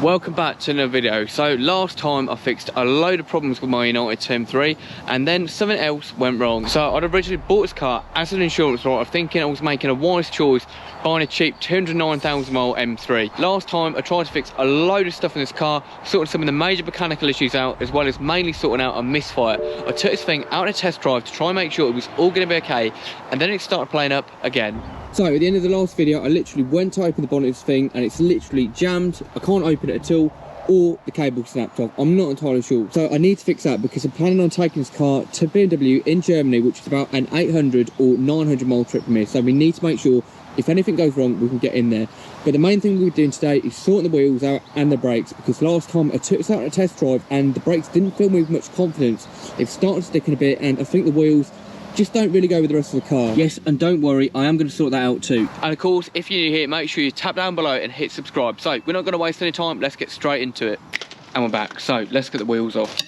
Welcome back to another video. So last time I fixed a load of problems with my M3 E92 and then something else went wrong. So I'd originally bought this car as an insurance write. I'm thinking I was making a wise choice buying a cheap 209,000 mile M3. Last time I tried to fix a load of stuff in this car, sorting some of the major mechanical issues out, as well as mainly sorting out a misfire. I took this thing out on a test drive to try and make sure it was all going to be okay, and then it started playing up again. So at the end of the last video, I literally went to open the bonnet of this thing and it's literally jammed. I can't open it at all, or the cable snapped off. I'm not entirely sure. So I need to fix that because I'm planning on taking this car to BMW in Germany, which is about an 800 or 900 mile trip from here. So we need to make sure if anything goes wrong, we can get in there. But the main thing we're doing today is sorting the wheels out and the brakes, because last time I took this out on a test drive and the brakes didn't fill me with much confidence. They've started sticking a bit and I think the wheels just don't really go with the rest of the car. Yes, and don't worry, I am going to sort that out too. And of course, if you're new here, make sure you tap down below and hit subscribe. So we're not going to waste any time, let's get straight into it. And we're back. So let's get the wheels off.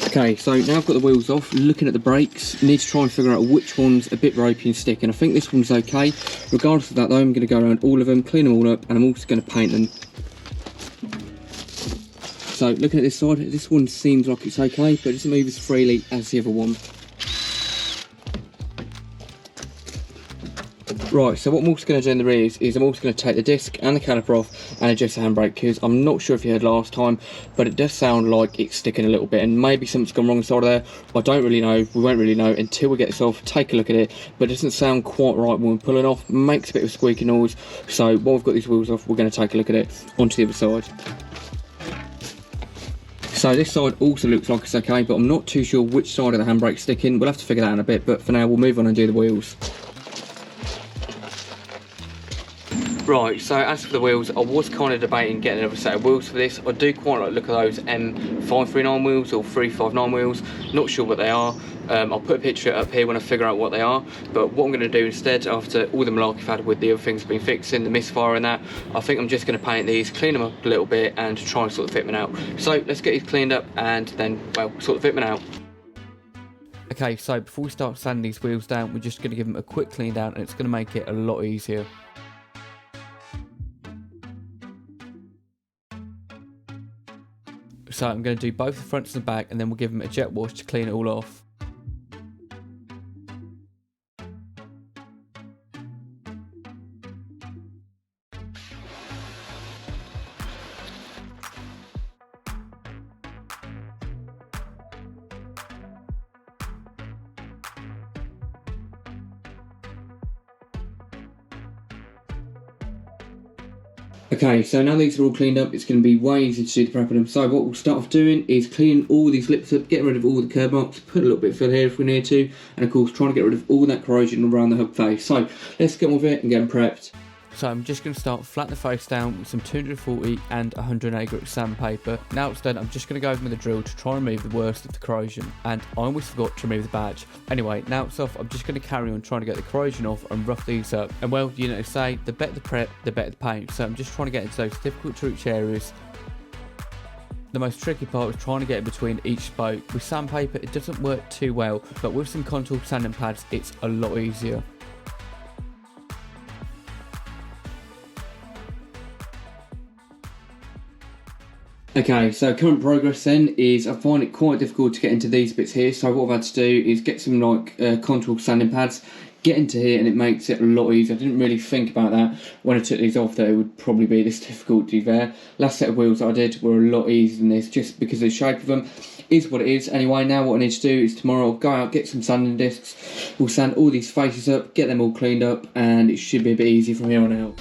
Okay, so now I've got the wheels off, looking at the brakes, need to try and figure out which one's a bit ropey and sticky, and I think this one's okay. Regardless of that though, I'm going to go around all of them, clean them all up, and I'm also going to paint them. So looking at this side, this one seems like it's okay, but it doesn't move as freely as the other one. Right, so what I'm also going to do in the rears is I'm also going to take the disc and the caliper off and adjust the handbrake, because I'm not sure if you heard last time, but it does sound like it's sticking a little bit and maybe something's gone wrong inside of there. I don't really know, we won't really know until we get this off, take a look at it, but it doesn't sound quite right when we're pulling off, makes a bit of a squeaky noise. So while we've got these wheels off, we're going to take a look at it onto the other side. So this side also looks like it's okay, but I'm not too sure which side of the handbrake's sticking. We'll have to figure that out in a bit, but for now we'll move on and do the wheels. Right, so as for the wheels, I was kind of debating getting another set of wheels for this. I do quite like the look of those M539 wheels or 359 wheels, not sure what they are. I'll put a picture up here when I figure out what they are, but what I'm going to do instead, after all the malarkey I've had with the other things I've been fixing, the misfire and that, I think I'm just going to paint these, clean them up a little bit and try and sort the fitment out. So let's get these cleaned up and then, well, sort the fitment out. Okay, so before we start sanding these wheels down, we're just going to give them a quick clean down and it's going to make it a lot easier. So I'm going to do both the fronts and the back, and then we'll give them a jet wash to clean it all off. Okay, so now these are all cleaned up, it's going to be way easier to do the prep of them. So what we'll start off doing is cleaning all these lips up, getting rid of all the curb marks, put a little bit of fill here if we need to, and of course trying to get rid of all that corrosion around the hub face. So let's get on with it and get them prepped. So I'm just going to start flattening the face down with some 240 and 180 grit sandpaper. Now it's done, I'm just going to go over with a drill to try and remove the worst of the corrosion. And I almost forgot to remove the badge. Anyway, now it's off, I'm just going to carry on trying to get the corrosion off and rough these up. And well, you know what they say, the better the prep, the better the paint. So I'm just trying to get into those difficult to reach areas. The most tricky part is trying to get in between each spoke. With sandpaper it doesn't work too well, but with some contour sanding pads it's a lot easier. Okay, so current progress then is I find it quite difficult to get into these bits here, so what I've had to do is get some like contour sanding pads, get into here, and it makes it a lot easier. I didn't really think about that when I took these off that it would probably be this difficult to be fair. Last set of wheels that I did were a lot easier than this just because of the shape of them. Is what it is. Anyway, now what I need to do is tomorrow I'll go out, get some sanding discs, we'll sand all these faces up, get them all cleaned up, and it should be a bit easier from here on out.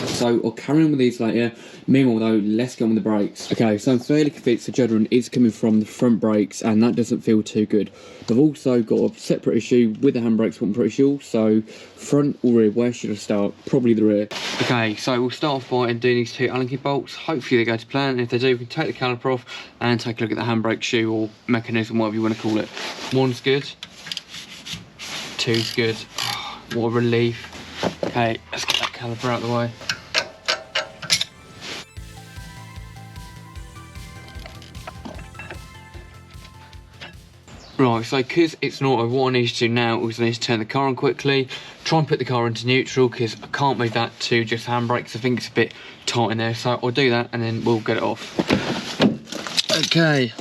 So I'll carry on with these later. Meanwhile though, let's get on with the brakes. Okay, so I'm fairly convinced the juddering is coming from the front brakes and that doesn't feel too good. I've also got a separate issue with the handbrakes, what I'm pretty sure. So front or rear, where should I start? Probably the rear. Okay, so we'll start off by doing these two Allen key bolts. Hopefully they go to plan, and if they do, we can take the caliper off and take a look at the handbrake shoe or mechanism, whatever you want to call it. One's good, two's good. Oh, what a relief. Okay, let's get that caliper out of the way. Right, so because it's an auto, what I need to do now is I need to turn the car on quickly, try and put the car into neutral because I can't move that to just handbrake because I think it's a bit tight in there. So I'll do that and then we'll get it off. Okay.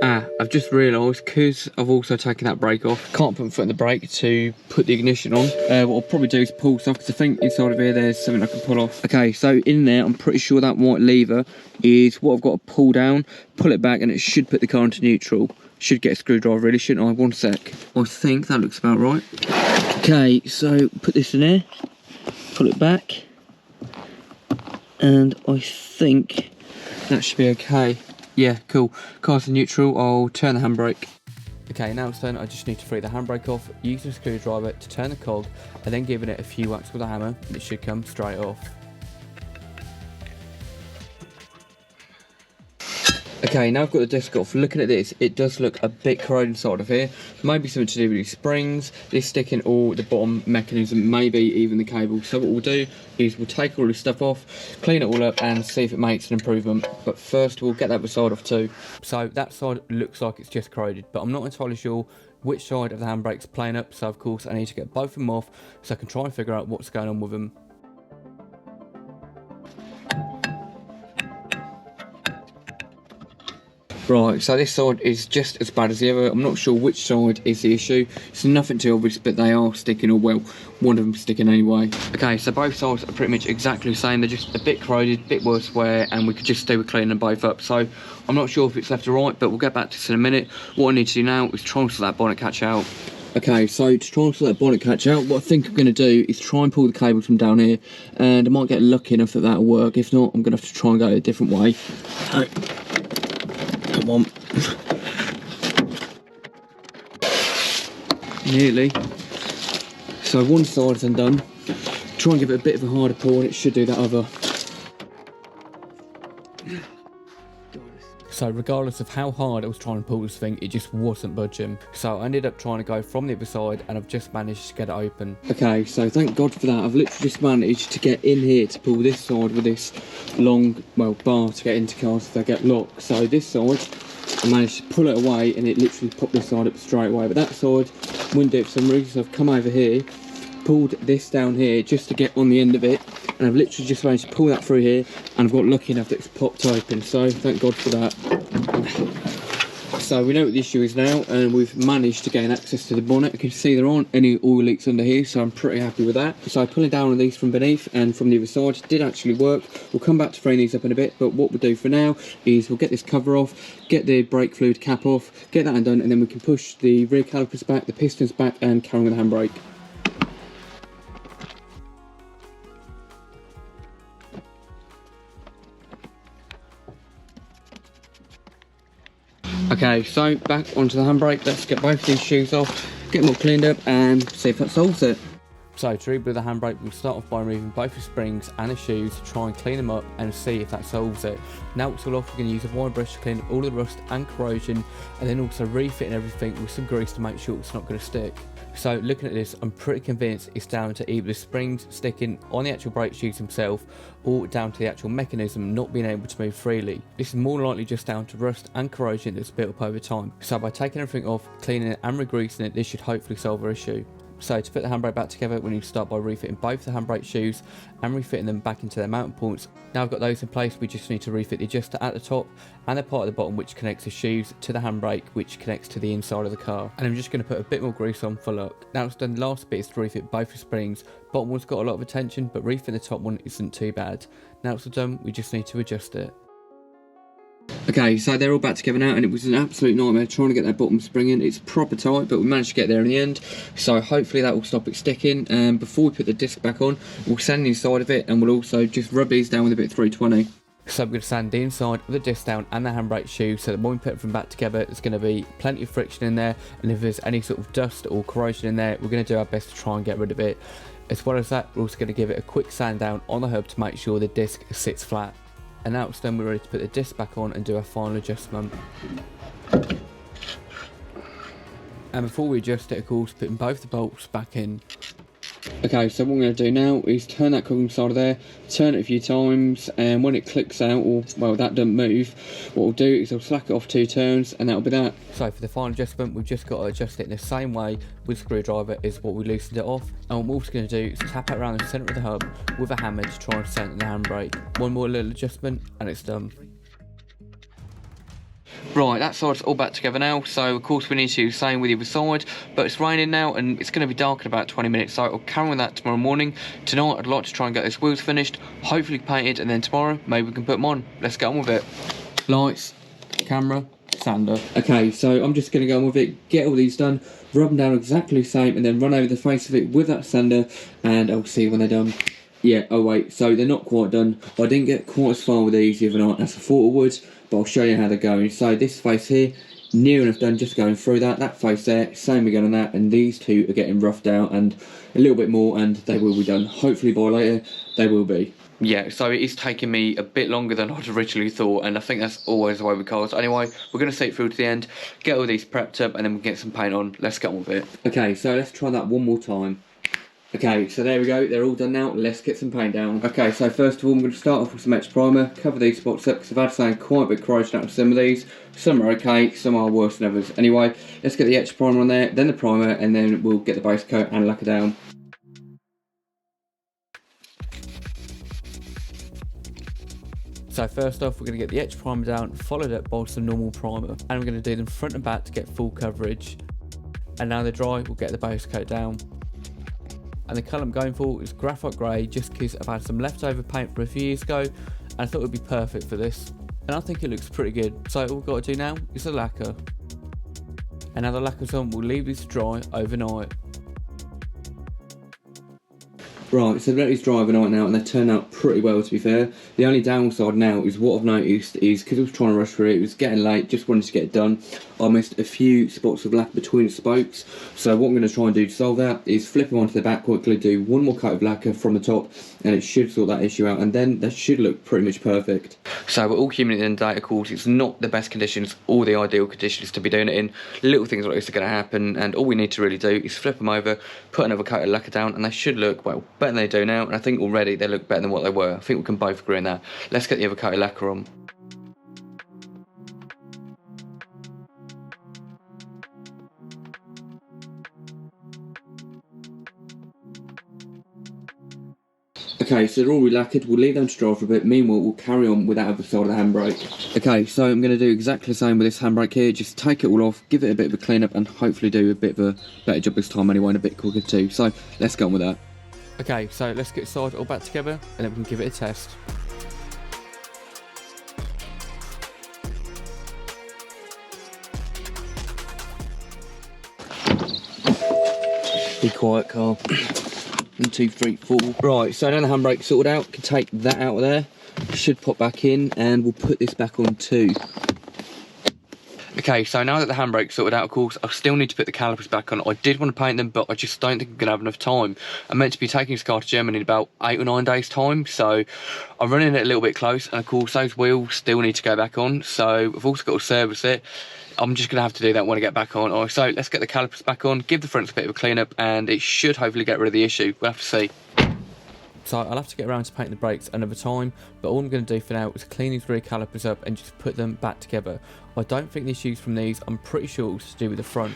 I've just realised, because I've also taken that brake off, can't put my foot in the brake to put the ignition on. What I'll probably do is pull stuff, because I think inside of here there's something I can pull off. Okay, so in there, I'm pretty sure that white lever is what I've got to pull down, pull it back, and it should put the car into neutral. Should get a screwdriver really, shouldn't I? 1 sec. I think that looks about right. Okay, so put this in there, pull it back, and I think that should be okay. Yeah, cool. Car's in neutral, I'll turn the handbrake. Okay, now it's done, I just need to free the handbrake off, use the screwdriver to turn the cog, and then giving it a few whacks with a hammer, and it should come straight off. Okay, now I've got the disc off. Looking at this, it does look a bit corroded inside of here. Maybe something to do with these springs, this sticking, or the bottom mechanism, maybe even the cable. So what we'll do is we'll take all this stuff off, clean it all up, and see if it makes an improvement. But first, we'll get that side off too. So that side looks like it's just corroded, but I'm not entirely sure which side of the handbrake's playing up. So of course, I need to get both of them off so I can try and figure out what's going on with them. Right, so this side is just as bad as the other. I'm not sure which side is the issue. It's nothing too obvious, but they are sticking, or well, one of them's sticking anyway. Okay, so both sides are pretty much exactly the same. They're just a bit corroded, a bit worse wear, and we could just do with cleaning them both up. So I'm not sure if it's left or right, but we'll get back to this in a minute. What I need to do now is try and sort that bonnet catch out. Okay, so to try and sort that bonnet catch out, what I think I'm going to do is try and pull the cables from down here, and I might get lucky enough that that'll work. If not, I'm going to have to try and go a different way. So, come on. Nearly. So one side's undone. Try and give it a bit of a harder pull and it should do that other. So regardless of how hard I was trying to pull this thing, it just wasn't budging. So I ended up trying to go from the other side and I've just managed to get it open. Okay, so thank God for that. I've literally just managed to get in here to pull this side with this long, well, bar to get into cars if they get locked. So this side, I managed to pull it away and it literally popped this side up straight away. But that side wouldn't do it for some reason, so I've come over here, pulled this down here just to get on the end of it, and I've literally just managed to pull that through here, and I've got lucky enough that it's popped open, so thank God for that. So we know what the issue is now, and we've managed to gain access to the bonnet. You can see there aren't any oil leaks under here, so I'm pretty happy with that. So pulling down on these from beneath and from the other side did actually work. We'll come back to freeing these up in a bit, but what we'll do for now is we'll get this cover off, get the brake fluid cap off, get that undone, and then we can push the rear calipers back, the pistons back, and carry on with the handbrake. Okay, so back onto the handbrake. Let's get both these shoes off, get them all cleaned up, and see if that solves it. So to rebuild the handbrake, we'll start off by removing both the springs and the shoes to try and clean them up and see if that solves it. Now it's all off, we're going to use a wire brush to clean all the rust and corrosion, and then also refitting everything with some grease to make sure it's not going to stick. So looking at this, I'm pretty convinced it's down to either the springs sticking on the actual brake shoes themselves, or down to the actual mechanism not being able to move freely. This is more likely just down to rust and corrosion that's built up over time. So by taking everything off, cleaning it and re-greasing it, this should hopefully solve our issue. So to put the handbrake back together, we need to start by refitting both the handbrake shoes and refitting them back into their mounting points. Now I've got those in place, we just need to refit the adjuster at the top and the part at the bottom which connects the shoes to the handbrake, which connects to the inside of the car. And I'm just going to put a bit more grease on for luck. Now it's done, the last bit is to refit both the springs. Bottom one's got a lot of attention, but refitting the top one isn't too bad. Now it's all done, we just need to adjust it. Okay, so they're all back together now, and it was an absolute nightmare trying to get that bottom spring in. It's proper tight, but we managed to get there in the end, so hopefully that will stop it sticking. And before we put the disc back on, we'll sand the inside of it, and we'll also just rub these down with a bit of 320. So I'm going to sand the inside of the disc down and the handbrake shoe, so that when we put them back together, there's going to be plenty of friction in there, and if there's any sort of dust or corrosion in there, we're going to do our best to try and get rid of it. As well as that, we're also going to give it a quick sand down on the hub to make sure the disc sits flat. And now it's done, we're ready to put the disc back on and do our final adjustment. And before we adjust it, of course, putting both the bolts back in. Okay, so what I'm going to do now is turn that cooking side of there, turn it a few times, and when it clicks out, or well, that doesn't move, what we'll do is I'll slack it off 2 turns, and that'll be that. So for the final adjustment, we've just got to adjust it in the same way with the screwdriver as what we loosened it off. And what we're also going to do is tap it around the centre of the hub with a hammer to try and center the handbrake. One more little adjustment, and it's done. Right, that side's all back together now, so of course we need to do the same with the other side, but it's raining now and it's going to be dark in about 20 minutes, so I'll carry on with that tomorrow morning. Tonight I'd like to try and get those wheels finished, hopefully painted, and then tomorrow maybe we can put them on. Let's get on with it. Lights, camera, sander. Okay, so I'm just going to go on with it, get all these done, rub them down exactly the same, and then run over the face of it with that sander, and I'll see you when they're done. Yeah, oh wait, so they're not quite done. I didn't get quite as far with these the other night as I thought I would, but I'll show you how they're going. So this face here, near enough done, just going through that. That face there, same again on that, and these two are getting roughed out and a little bit more, and they will be done. Hopefully by later, they will be. Yeah, so it is taking me a bit longer than I'd originally thought, and I think that's always the way with cars. Anyway, we're going to see it through to the end, get all these prepped up, and then we'll get some paint on. Let's get on with it. Okay, so let's try that one more time. Okay, so there we go, they're all done now, let's get some paint down. Okay, so first of all I'm going to start off with some etch primer, cover these spots up because I've had saying quite a bit of corrosion out of some of these. Some are okay, some are worse than others. Anyway, let's get the etch primer on there, then the primer, and then we'll get the base coat and lacquer down. So first off we're going to get the etch primer down, followed up by some normal primer, and we're going to do them front and back to get full coverage. And now they're dry, we'll get the base coat down. And the colour I'm going for is graphite grey, just because I've had some leftover paint from a few years ago and I thought it would be perfect for this. And I think it looks pretty good. So all we've got to do now is the lacquer. And now the lacquer's on, we'll leave these to dry overnight. Right, so let these dry overnight now, and they turn out pretty well to be fair. The only downside now is what I've noticed is, because I was trying to rush through it, it was getting late, just wanted to get it done. I missed a few spots of lacquer between the spokes, so what I'm going to try and do to solve that is flip them onto the back quickly, do one more coat of lacquer from the top, and it should sort that issue out, and then that should look pretty much perfect. So we're all human at the end of the day, of course, it's not the best conditions or the ideal conditions to be doing it in. Little things like this are going to happen, and all we need to really do is flip them over, put another coat of lacquer down, and they should look, well, better than they do now, and I think already they look better than what they were. I think we can both agree on that. Let's get the other coat of lacquer on. Okay, so they're all re-lacquered, we'll leave them to dry for a bit, meanwhile we'll carry on with that other side of the handbrake. Okay, so I'm going to do exactly the same with this handbrake here, just take it all off, give it a bit of a clean up and hopefully do a bit of a better job this time anyway and a bit quicker too, so let's get on with that. Okay, so let's get side all back together and then we can give it a test. Be quiet, Carl. 1, 2, 3, 4. Right, so now the handbrake's sorted out, can take that out of there, should pop back in, and we'll put this back on too. Okay, so now that the handbrake's sorted out, of course, I still need to put the calipers back on. I did want to paint them, but I just don't think I'm going to have enough time. I'm meant to be taking this car to Germany in about 8 or 9 days' time, so I'm running it a little bit close, and of course, those wheels still need to go back on, so I've also got to service it. I'm just going to have to do that when I get back on. Right, so let's get the calipers back on, give the fronts a bit of a clean up, and it should hopefully get rid of the issue. We'll have to see. So I'll have to get around to painting the brakes another time, but all I'm going to do for now is clean these rear calipers up and just put them back together. I don't think the issues from these, I'm pretty sure it's to do with the front.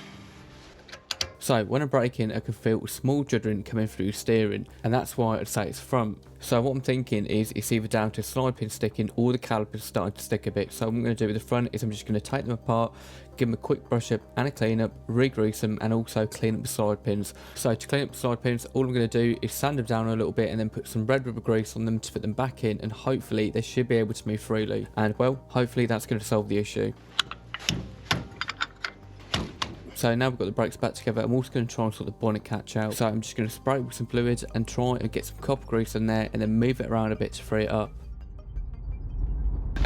So when I'm braking, I can feel a small juddering coming through steering, and that's why I'd say it's front. So what I'm thinking is it's either down to slide pin sticking or the calipers starting to stick a bit. So what I'm going to do with the front is I'm just going to take them apart, give them a quick brush up and a clean up, re-grease them, and also clean up the slide pins. So to clean up the slide pins, all I'm going to do is sand them down a little bit and then put some red rubber grease on them to fit them back in, and hopefully they should be able to move freely. And well, hopefully that's going to solve the issue. So now we've got the brakes back together, I'm also going to try and sort the bonnet catch out. So I'm just going to spray it with some fluid and try and get some copper grease in there and then move it around a bit to free it up.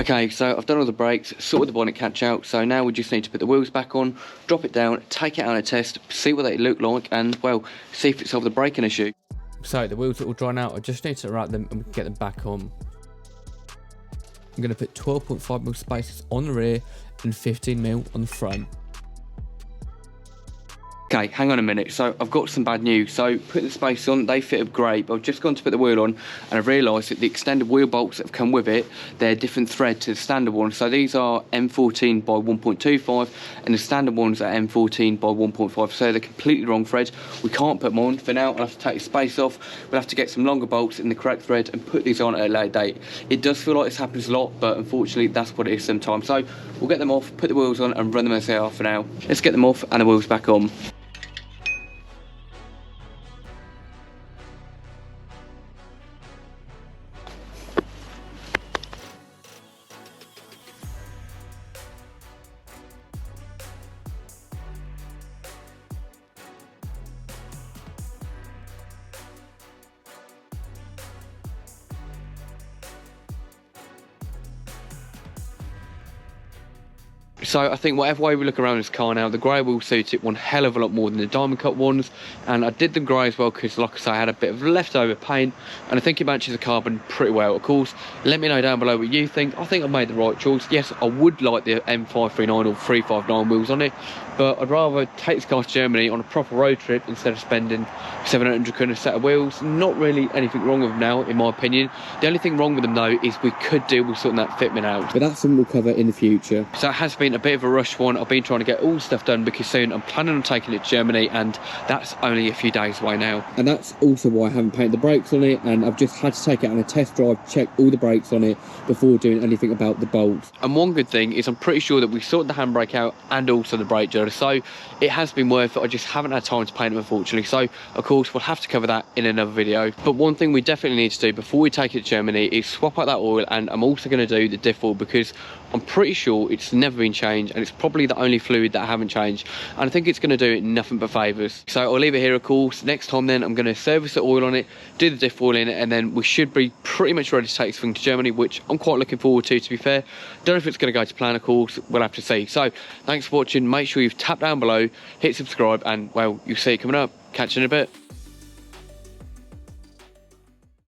Okay, so I've done all the brakes, sorted the bonnet catch out, so now we just need to put the wheels back on, drop it down, take it out on a test, see what they look like, and well, see if it solved the braking issue. So the wheels are all dry out, I just need to wrap them and we can get them back on. I'm going to put 12.5mm spacers on the rear and 15mm on the front. Okay, hang on a minute. So I've got some bad news. So put the space on, they fit up great, but I've just gone to put the wheel on and I've realised that the extended wheel bolts that have come with it, they're different thread to the standard ones. So these are M14 by 1.25 and the standard ones are M14 by 1.5. So they're completely wrong threads. We can't put them on for now. I'll have to take the space off. We'll have to get some longer bolts in the correct thread and put these on at a later date. It does feel like this happens a lot, but unfortunately that's what it is sometimes. So we'll get them off, put the wheels on and run them as they are for now. Let's get them off and the wheels back on. So I think whatever way we look around this car now, the grey will suit it one hell of a lot more than the diamond cut ones. And I did the grey as well because, like I say, I had a bit of leftover paint and I think it matches the carbon pretty well. Of course, let me know down below what you think. I think I made the right choice. Yes, I would like the M539 or 359 wheels on it, but I'd rather take this car to Germany on a proper road trip instead of spending 700 quid a set of wheels. Not really anything wrong with them now, in my opinion. The only thing wrong with them though is we could do with sorting that fitment out, but that's something we'll cover in the future. So it has been a bit of a rush one. I've been trying to get all the stuff done because soon I'm planning on taking it to Germany and that's only a few days away now. And that's also why I haven't painted the brakes on it, and I've just had to take it on a test drive, check all the brakes on it before doing anything about the bolts. And one good thing is I'm pretty sure that we sorted the handbrake out and also the brake joiner, so it has been worth it. I just haven't had time to paint them, unfortunately, so of course we'll have to cover that in another video. But one thing we definitely need to do before we take it to Germany is swap out that oil, and I'm also going to do the diff oil because I'm pretty sure it's never been changed and it's probably the only fluid that I haven't changed, and I think it's going to do it nothing but favours. So I'll leave it here, of course. Next time then I'm going to service the oil on it, do the diff oil in it, and then we should be pretty much ready to take this thing to Germany, which I'm quite looking forward to be fair. Don't know if it's going to go to plan, of course, we'll have to see. So thanks for watching. Make sure you've tapped down below, hit subscribe, and well, you'll see it coming up. Catch you in a bit.